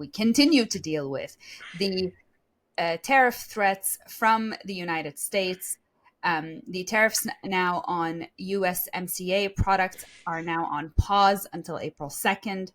we continue to deal with. The tariff threats from the United States. The tariffs now on USMCA products are now on pause until April 2nd.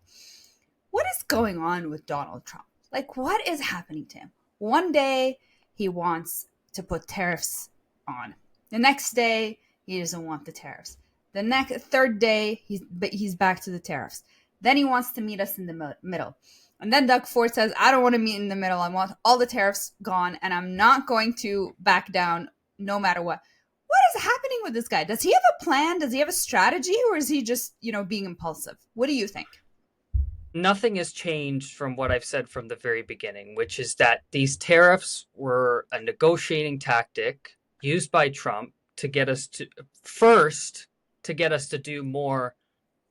What is going on with Donald Trump? Like, what is happening to him? One day he wants to put tariffs on. The next day he doesn't want the tariffs. The third day he's back to the tariffs. Then he wants to meet us in the middle. And then Doug Ford says, I don't want to meet in the middle. I want all the tariffs gone, and I'm not going to back down no matter what. What is happening with this guy? Does he have a plan? Does he have a strategy? Or is he just, being impulsive? What do you think? Nothing has changed from what I've said from the very beginning, which is that these tariffs were a negotiating tactic used by Trump to get us to do more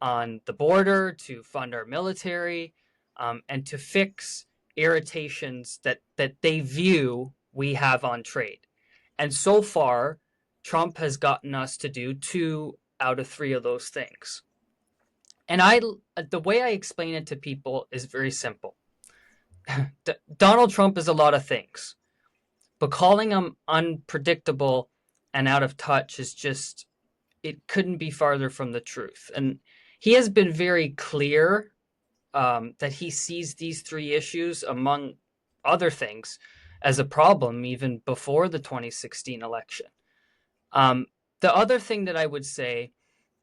on the border, to fund our military, and to fix irritations that they view we have on trade. And so far, Trump has gotten us to do 2 out of 3 of those things. And the way I explain it to people is very simple. Donald Trump is a lot of things, but calling him unpredictable and out of touch is just, it couldn't be farther from the truth. And he has been very clear that he sees these 3 issues, among other things, as a problem even before the 2016 election. The other thing that I would say,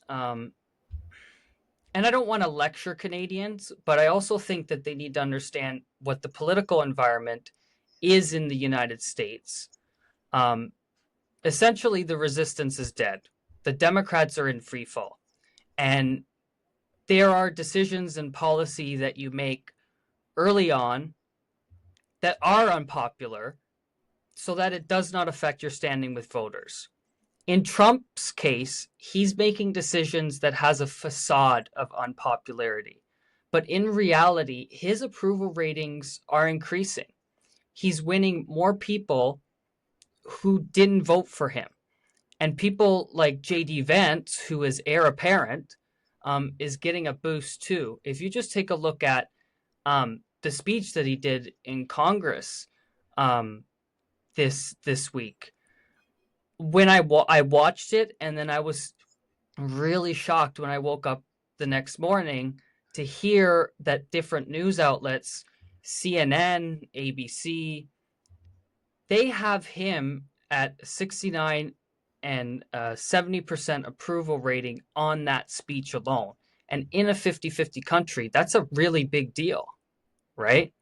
and I don't want to lecture Canadians, but I also think that they need to understand what the political environment is in the United States. Essentially, the resistance is dead. The Democrats are in free fall. And there are decisions and policy that you make early on that are unpopular so that it does not affect your standing with voters. In Trump's case, he's making decisions that has a facade of unpopularity. But in reality, his approval ratings are increasing. He's winning more people who didn't vote for him. And people like J.D. Vance, who is heir apparent, is getting a boost too. If you just take a look at the speech that he did in Congress this week, when I watched it, and then I was really shocked when I woke up the next morning to hear that different news outlets, CNN, ABC, they have him at 69 and 70% approval rating on that speech alone. And in a 50-50 country, that's a really big deal, right?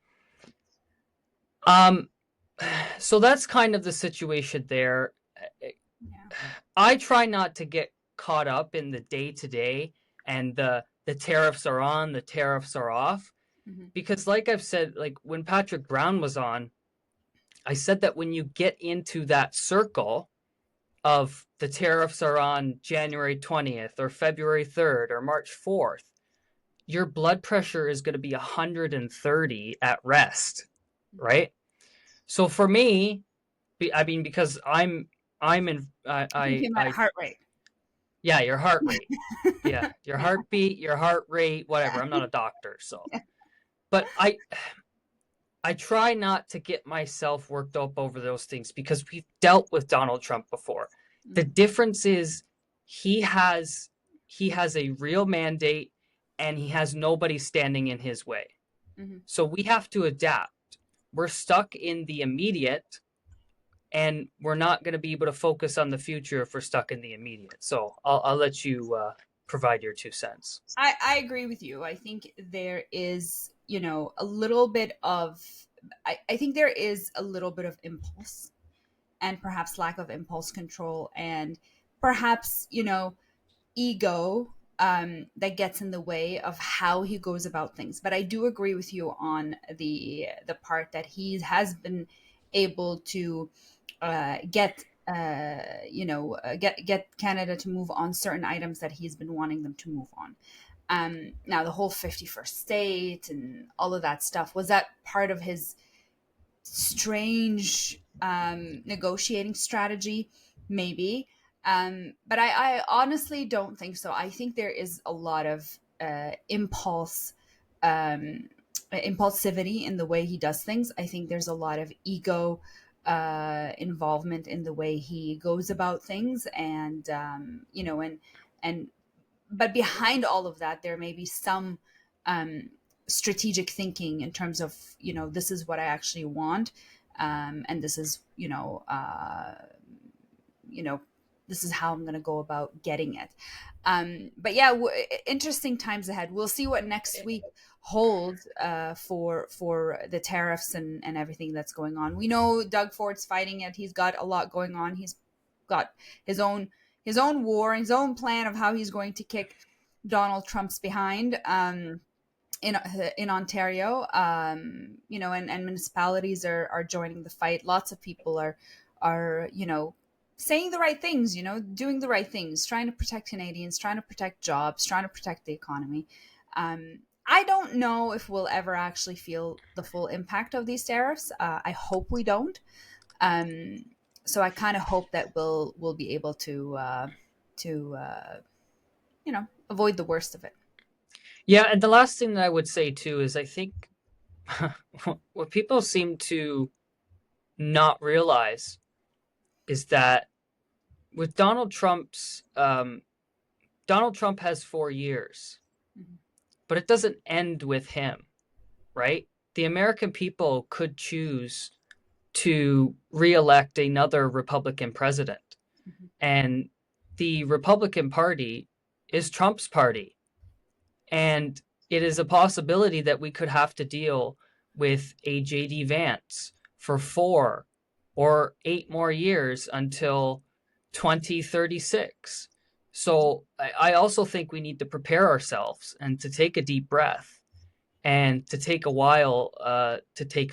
So that's kind of the situation there. I try not to get caught up in the day-to-day and the tariffs are on, the tariffs are off. Mm-hmm. Because like I've said, like when Patrick Brown was on, I said that when you get into that circle of the tariffs are on January 20th or February 3rd or March 4th, your blood pressure is going to be 130 at rest, right? So for me, I mean, because I'm in, heart rate. Yeah, your heart rate. Yeah, your heartbeat, your heart rate, whatever. I'm not a doctor, so. But I try not to get myself worked up over those things because we've dealt with Donald Trump before. Mm-hmm. The difference is he has a real mandate and he has nobody standing in his way. Mm-hmm. So we have to adapt. We're stuck in the immediate, and we're not going to be able to focus on the future if we're stuck in the immediate. So I'll let you provide your 2 cents. I agree with you. I think there is, a little bit of, I think there is a little bit of impulse and perhaps lack of impulse control and perhaps, ego that gets in the way of how he goes about things. But I do agree with you on the part that he has been able to get Canada to move on certain items that he's been wanting them to move on. Now the whole 51st state and all of that stuff, was that part of his strange negotiating strategy? Maybe. But I honestly don't think so. I think there is a lot of impulse impulsivity in the way he does things. I think there's a lot of ego involvement in the way he goes about things, and and but behind all of that, there may be some um, strategic thinking in terms of, this is what I actually want, and this is, you know, this is how I'm going to go about getting it. But yeah, interesting times ahead. We'll see what next week holds for the tariffs and everything that's going on. We know Doug Ford's fighting it. He's got a lot going on. He's got his own war, his own plan of how he's going to kick Donald Trump's behind. In Ontario, and municipalities are joining the fight. Lots of people are saying the right things, doing the right things, trying to protect Canadians, trying to protect jobs, trying to protect the economy. I don't know if we'll ever actually feel the full impact of these tariffs. I hope we don't. So I kind of hope that we'll be able to avoid the worst of it. Yeah, and the last thing that I would say too is I think what people seem to not realize is that with Donald Trump has 4 years, Mm-hmm. but it doesn't end with him, right? The American people could choose to reelect another Republican president. Mm-hmm. And the Republican Party is Trump's party. And it is a possibility that we could have to deal with a JD Vance for 4 or 8 more years until 2036. So I also think we need to prepare ourselves and to take a deep breath and to take a while to take